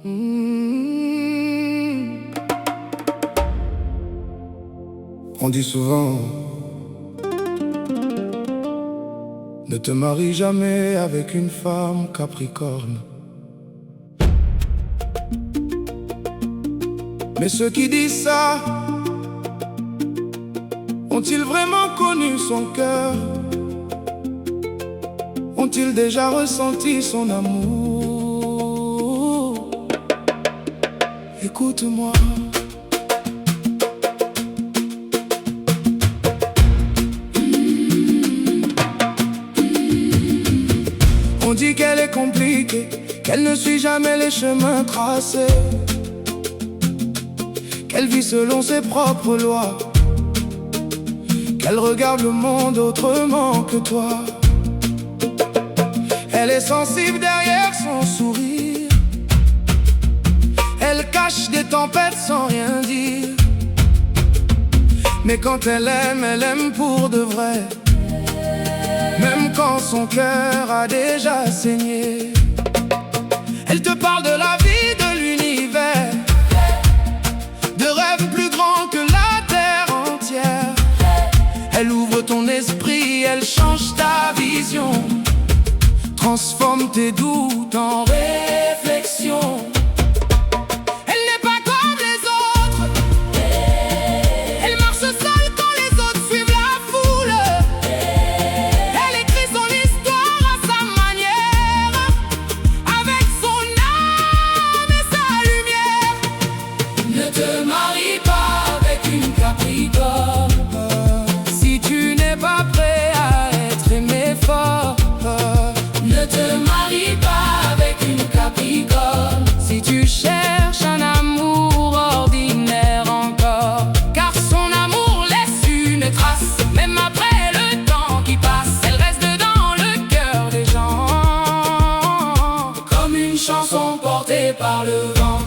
On dit souvent, ne te marie jamais avec une femme capricorne. Mais ceux qui disent ça, ont-ils vraiment connu son cœur? Ont-ils déjà ressenti son amour? Écoute-moi. On dit qu'elle est compliquée, qu'elle ne suit jamais les chemins tracés, qu'elle vit selon ses propres lois, qu'elle regarde le monde autrement que toi. Elle est sensible derrière son sourire, elle cache des tempêtes sans rien dire. Mais quand elle aime pour de vrai, même quand son cœur a déjà saigné. Elle te parle de la vie, de l'univers, de rêves plus grands que la terre entière. Elle ouvre ton esprit, elle change ta vision, transforme tes doutes en réflexion. Elle n'est pas comme les autres, elle marche seule quand les autres suivent la foule. Elle écrit son histoire à sa manière, avec son âme et sa lumière. Ne te marie pas avec une capricorne si tu n'es pas prêt à être aimé fort. Ne te marie pas avec une capricorne si tu cherches un amour ordinaire encore. Car son amour laisse une trace, même après le temps qui passe. Elle reste dans le cœur des gens, comme une chanson portée par le vent.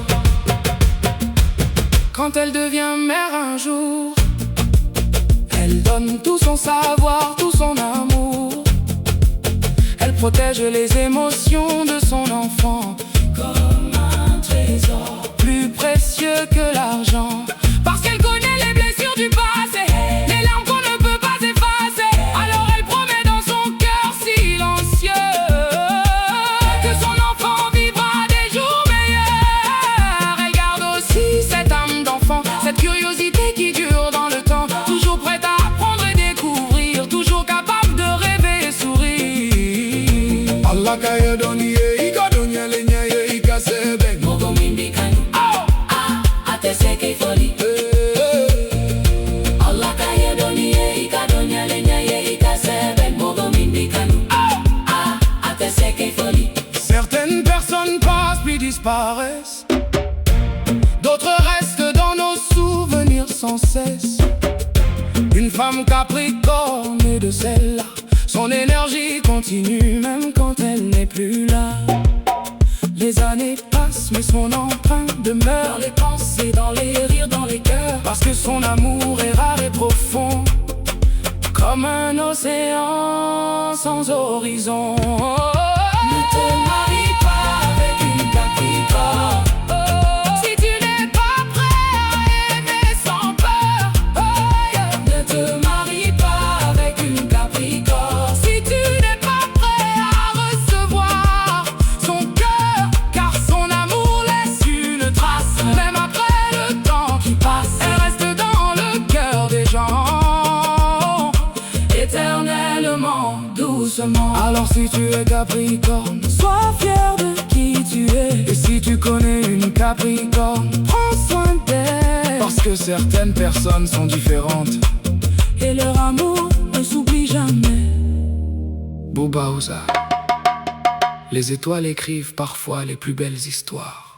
Quand elle devient mère un jour, elle donne tout son savoir, tout son amour. Elle protège les émotions de son enfant comme un trésor plus précieux que l'argent. Parce qu'elle connaît les blessures du passé, les larmes qu'on ne peut pas effacer. Alors elle promet dans son cœur silencieux que son enfant vivra des jours meilleurs. Elle garde aussi cette âme d'enfant, cette curiosité qui dure dans le temps, toujours prête à apprendre et découvrir, toujours capable de rêver et sourire. Allah kaya doniye, ika donya lenya ye ika sebe. Mogo mimbi kanu, ate seke foli. Allah kaya doniye, ika donya lenya ye ika sebe. Mogo mimbi kanu, ate seke foli. Certaines personnes passent puis disparaissent, d'autres restent dans nos souvenirs sans cesse. Une femme capricorne est de celle-là, son énergie continue même quand elle n'est plus là. Les années passent mais son empreinte demeure, dans les pensées, dans les rires, dans les cœurs. Parce que son amour est rare et profond, comme un océan sans horizon. Ne te marie pas avec une capricorne Si tu n'es pas prêt à aimer sans peur. Ne te marie pas avec une capricorne Si tu n'es pas prêt à recevoir son cœur, car son amour laisse une trace, même après le temps qui passe. Elle reste dans le cœur des gens, éternellement, doucement. Alors si tu es capricorne, sois fier de qui tu es. Et si tu connais une capricorne, prends soin d'elle, parce que certaines personnes sont différentes et leur amour ne s'oublie jamais. Bouba Ouza. Les étoiles écrivent parfois les plus belles histoires.